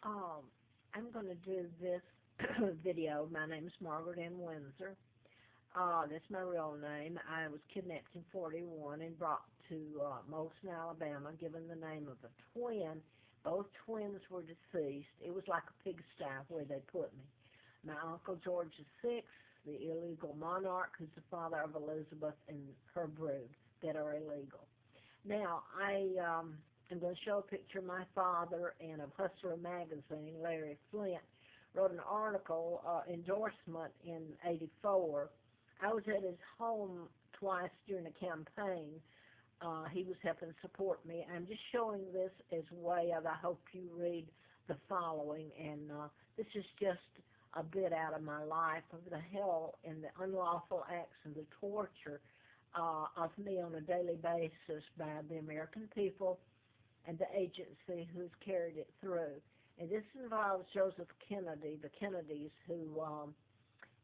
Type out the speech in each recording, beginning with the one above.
Um, I'm going to do this video. My name is Margaret N. Windsor. That's my real name. I was kidnapped in 41 and brought to Molson, Alabama, given the name of a twin. Both twins were deceased. It was like a pigsty where they put me. My uncle George VI, the illegal monarch, who's the father of Elizabeth and her brood that are illegal. Now, I'm going to show a picture of my father and of Hustler magazine. Larry Flint wrote an article, endorsement in '84. I was at his home twice during the campaign. He was helping support me. I'm just showing this as way of, I hope you read the following, and this is just a bit out of my life of the hell and the unlawful acts and the torture of me on a daily basis by the American people and the agency who's carried it through. And this involves Joseph Kennedy, the Kennedys, who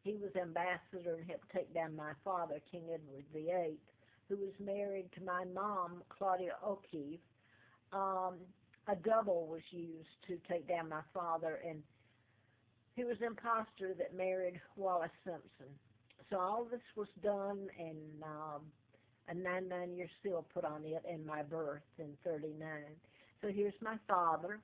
he was ambassador and helped take down my father, King Edward VIII, who was married to my mom, Claudia O'Keefe. A double was used to take down my father, and he was an imposter that married Wallace Simpson. So all this was done, and a 99-year seal put on it, and my birth in '39. So here's my father.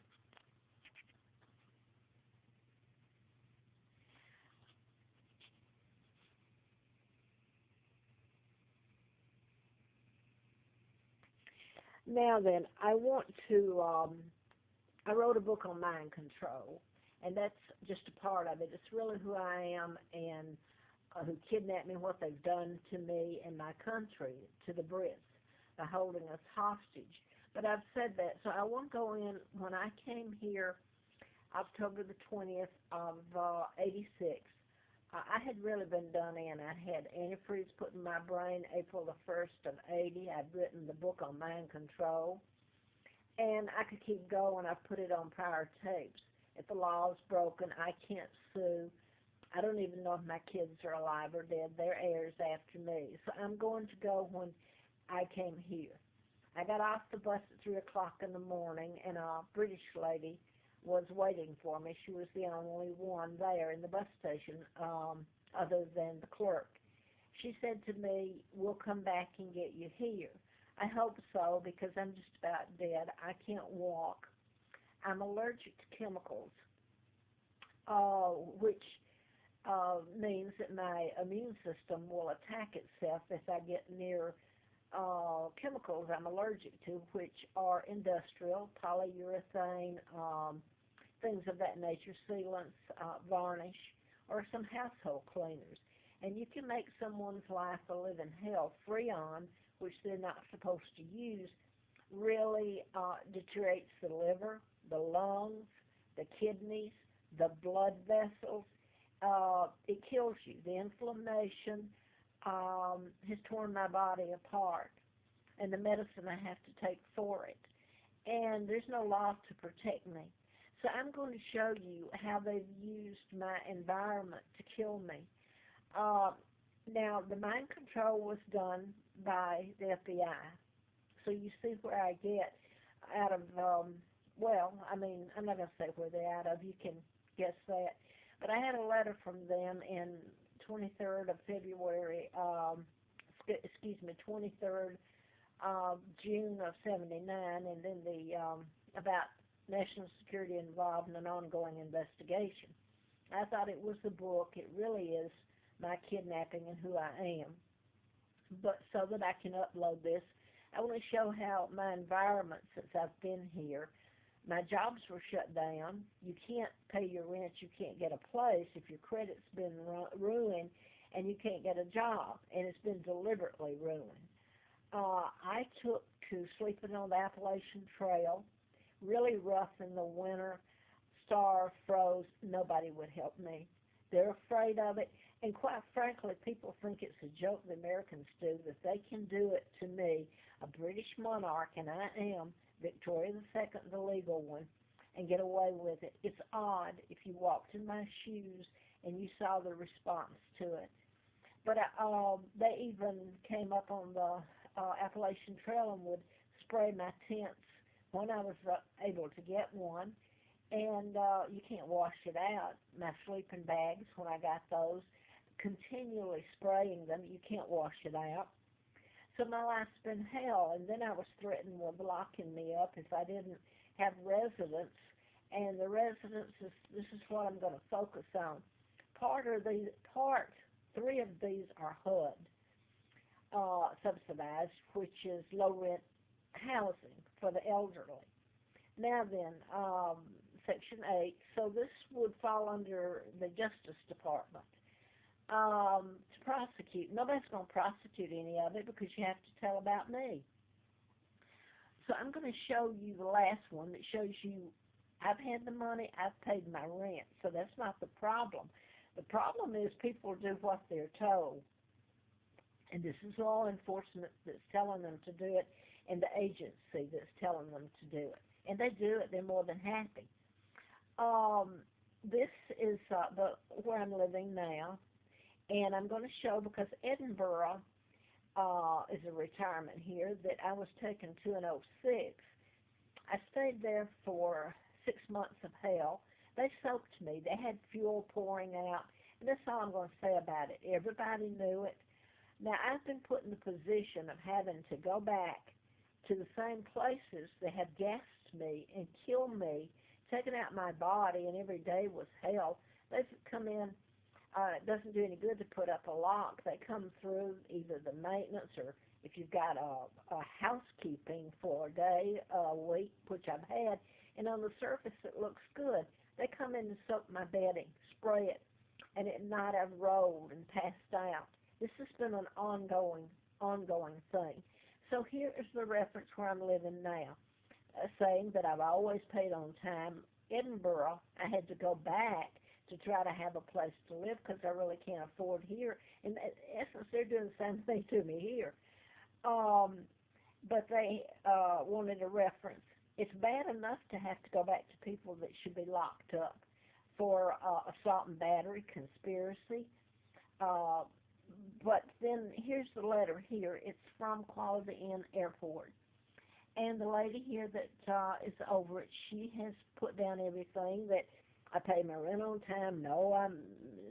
Now then, I want to, I wrote a book on mind control, and that's just a part of it. It's really who I am and who kidnapped me, what they've done to me and my country, to the Brits, by holding us hostage. But I've said that, so I won't go in. When I came here, October the 20th of '86, I had really been done in. I had antifreeze put in my brain April the 1st of '80. I'd written the book on mind control, and I could keep going. I put it on prior tapes. If the law is broken, I can't sue. I don't even know if my kids are alive or dead. They're heirs after me. So I'm going to go when I came here. I got off the bus at 3 o'clock in the morning, and a British lady was waiting for me. She was the only one there in the bus station, other than the clerk. She said to me, "We'll come back and get you here." I hope so, because I'm just about dead. I can't walk. I'm allergic to chemicals, which means that my immune system will attack itself if I get near chemicals I'm allergic to, which are industrial, polyurethane, things of that nature, sealants, varnish, or some household cleaners. And you can make someone's life a living hell. Freon, which they're not supposed to use, really deteriorates the liver, the lungs, the kidneys, the blood vessels. It kills you. The inflammation has torn my body apart, and the medicine I have to take for it. And there's no law to protect me. So I'm going to show you how they've used my environment to kill me. Now, the mind control was done by the FBI. So you see where I get out of, well, I mean, I'm not going to say where they're out of. You can guess that. But I had a letter from them in 23rd of February, 23rd of June of '79, and then the about national security involved in an ongoing investigation. I thought it was the book. It really is my kidnapping and who I am. But so that I can upload this, I want to show how my environment, since I've been here, my jobs were shut down. You can't pay your rent. You can't get a place if your credit's been ruined, and you can't get a job, and it's been deliberately ruined. I took to sleeping on the Appalachian Trail, really rough in the winter, starved, froze. Nobody would help me. They're afraid of it, and quite frankly, people think it's a joke the Americans do, that they can do it to me, a British monarch, and I am Victoria II, the legal one, and get away with it. It's odd if you walked in my shoes and you saw the response to it. But they even came up on the Appalachian Trail and would spray my tents when I was able to get one, and you can't wash it out. My sleeping bags, when I got those, continually spraying them, you can't wash it out. So my life's been hell, and then I was threatened with locking me up if I didn't have residence, and the residence is, this is what I'm going to focus on. Part three of these are HUD, subsidized, which is low rent housing for the elderly. Now then, Section 8, so this would fall under the Justice Department to prosecute. Nobody's going to prosecute any of it because you have to tell about me. So I'm going to show you the last one that shows you I've had the money, I've paid my rent, so that's not the problem. The problem is people do what they're told, and this is law enforcement that's telling them to do it, and the agency that's telling them to do it, and they do it. They're more than happy. This is where I'm living now, and I'm going to show because Edinburgh is a retirement here that I was taken to in '06. I stayed there for 6 months of hell. They soaked me. They had fuel pouring out, and that's all I'm going to say about it. Everybody knew it. Now, I've been put in the position of having to go back to the same places that have gassed me and killed me, taken out my body, and every day was hell. They've come in. It doesn't do any good to put up a lock. They come through either the maintenance or if you've got a housekeeping for a day, a week, which I've had, and on the surface it looks good. They come in and soak my bedding, spray it, and at night I've rolled and passed out. This has been an ongoing thing. So here is the reference where I'm living now, saying that I've always paid on time. Edinburgh, I had to go back to try to have a place to live because I really can't afford here. In essence, they're doing the same thing to me here. But they wanted a reference. It's bad enough to have to go back to people that should be locked up for assault and battery, conspiracy. But then here's the letter here. It's from Quality Inn Airport. And the lady here that is over it, she has put down everything that I pay my rent on time. No, I'm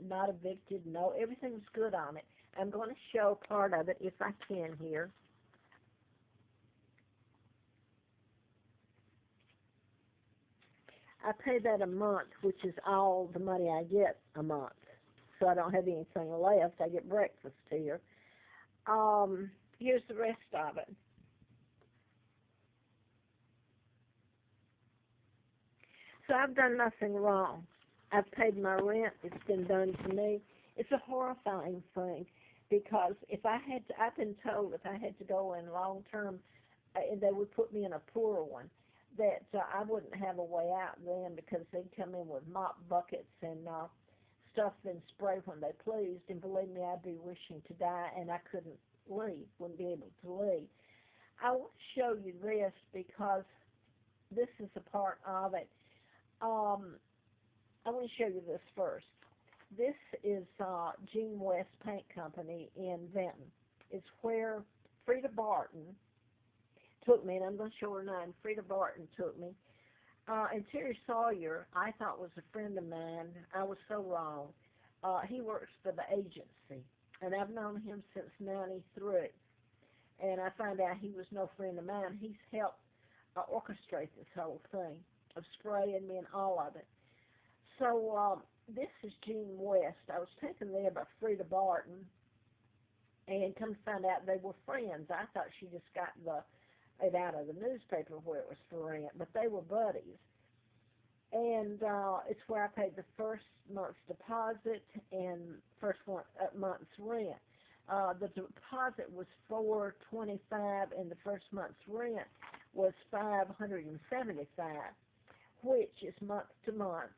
not evicted. No, everything's good on it. I'm going to show part of it if I can here. I pay that a month, which is all the money I get a month. So I don't have anything left. I get breakfast here. Here's the rest of it. So I've done nothing wrong. I've paid my rent. It's been done to me. It's a horrifying thing because if I had to, I've been told if I had to go in long term, they would put me in a poorer one, that I wouldn't have a way out then because they'd come in with mop buckets and stuff and spray when they pleased. And believe me, I'd be wishing to die and I couldn't leave, wouldn't be able to leave. I want to show you this because this is a part of it. I want to show you this first. This is Gene West Paint Company in Benton. It's where Frida Barton took me, and I'm going to show her name. Frida Barton took me. And Terry Sawyer, I thought was a friend of mine. I was so wrong. He works for the agency, and I've known him since '93. And I found out he was no friend of mine. He's helped orchestrate this whole thing of spraying me and all of it. So this is Gene West. I was taken there by Frida Barton, and come to find out they were friends. I thought she just got it out of the newspaper where it was for rent, but they were buddies. And it's where I paid the first month's deposit and first month's rent. The deposit was $425, and the first month's rent was $575, which is month to month.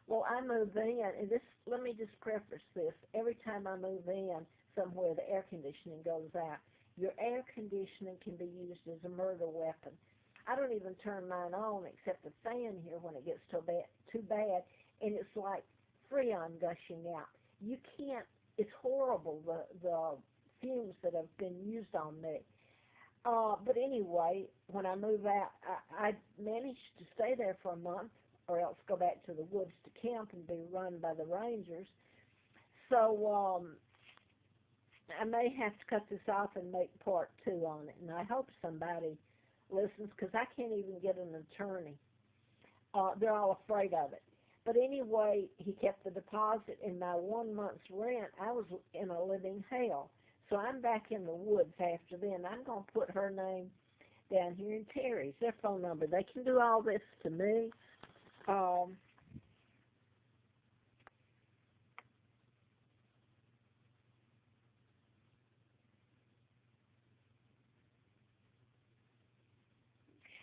Well, I move in, and this. Let me just preface this. Every time I move in somewhere, the air conditioning goes out. Your air conditioning can be used as a murder weapon. I don't even turn mine on except the fan here when it gets too bad, and it's like Freon gushing out. You can't. It's horrible, the fumes that have been used on me. But anyway, when I move out, I managed to stay there for a month. or else go back to the woods to camp and be run by the rangers. So I may have to cut this off and make part 2 on it, and I hope somebody listens because I can't even get an attorney. They're all afraid of it. But anyway, he kept the deposit, and my 1 month's rent, I was in a living hell. So I'm back in the woods after then. I'm going to put her name down here in Terry's, their phone number. They can do all this to me.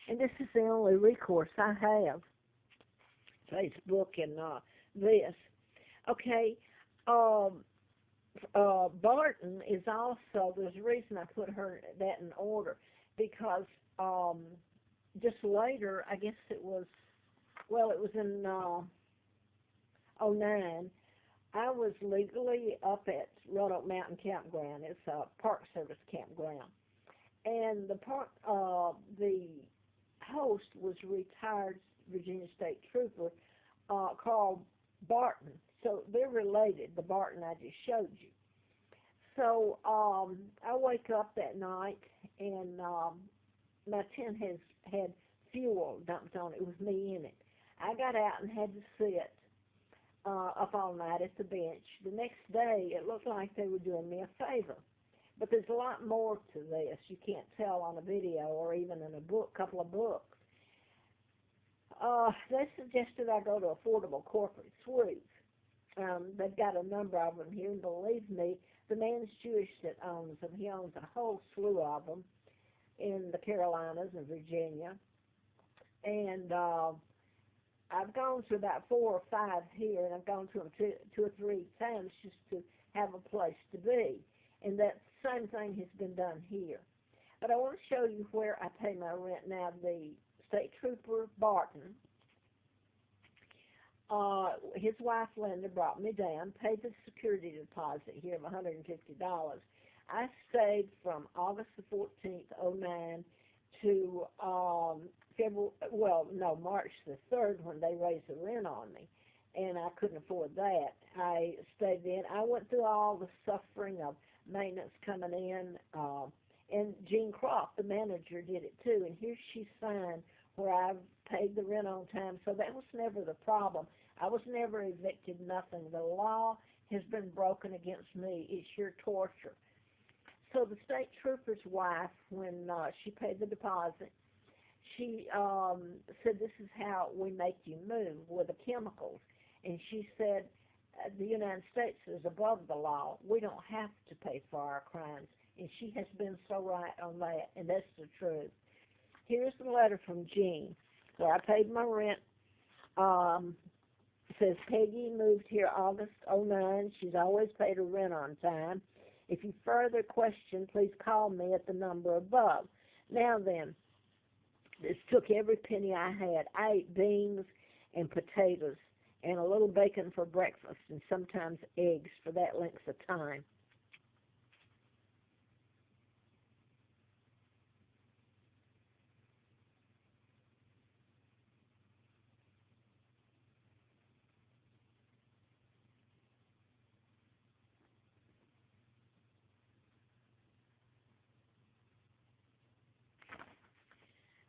And this is the only recourse I have, Facebook and this. Okay, Barton is also, there's a reason I put her that in order, because just later, I guess it was in '09, I was legally up at Roanoke Mountain Campground. It's a Park Service campground. And the host was a retired Virginia State Trooper called Barton. So they're related, the Barton I just showed you. So I wake up that night, and my tent had fuel dumped on it. It was me in it. I got out and had to sit up all night at the bench. The next day, it looked like they were doing me a favor. But there's a lot more to this. You can't tell on a video or even in a couple of books. They suggested I go to Affordable Corporate Suites. They've got a number of them here, and believe me, the man's Jewish that owns them. He owns a whole slew of them in the Carolinas and Virginia. And I've gone to about 4 or 5 here, and I've gone to them two or three times just to have a place to be. And that same thing has been done here. But I want to show you where I pay my rent now. The State Trooper Barton, his wife Linda brought me down, paid the security deposit here of $150. I stayed from August the 14th, '09 to March the 3rd when they raised the rent on me, and I couldn't afford that. I stayed in. I went through all the suffering of maintenance coming in, and Jean Croft, the manager, did it too, and here she signed where I've paid the rent on time, so that was never the problem. I was never evicted, nothing. The law has been broken against me. It's sheer torture. So the state trooper's wife, when she paid the deposit, she said, this is how we make you move with the chemicals. And she said, the United States is above the law. We don't have to pay for our crimes. And she has been so right on that, and that's the truth. Here's the letter from Jean, where I paid my rent. It says, Peggy moved here August '09. She's always paid her rent on time. If you further question, please call me at the number above. Now then, this took every penny I had. I ate beans and potatoes and a little bacon for breakfast and sometimes eggs for that length of time.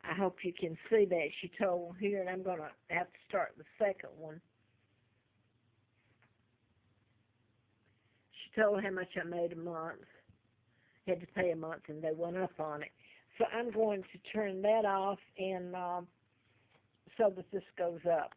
I hope you can see that. She told here, and I'm going to have to start the second one. She told how much I made a month. Had to pay a month, and they went up on it. So I'm going to turn that off, and so that this goes up.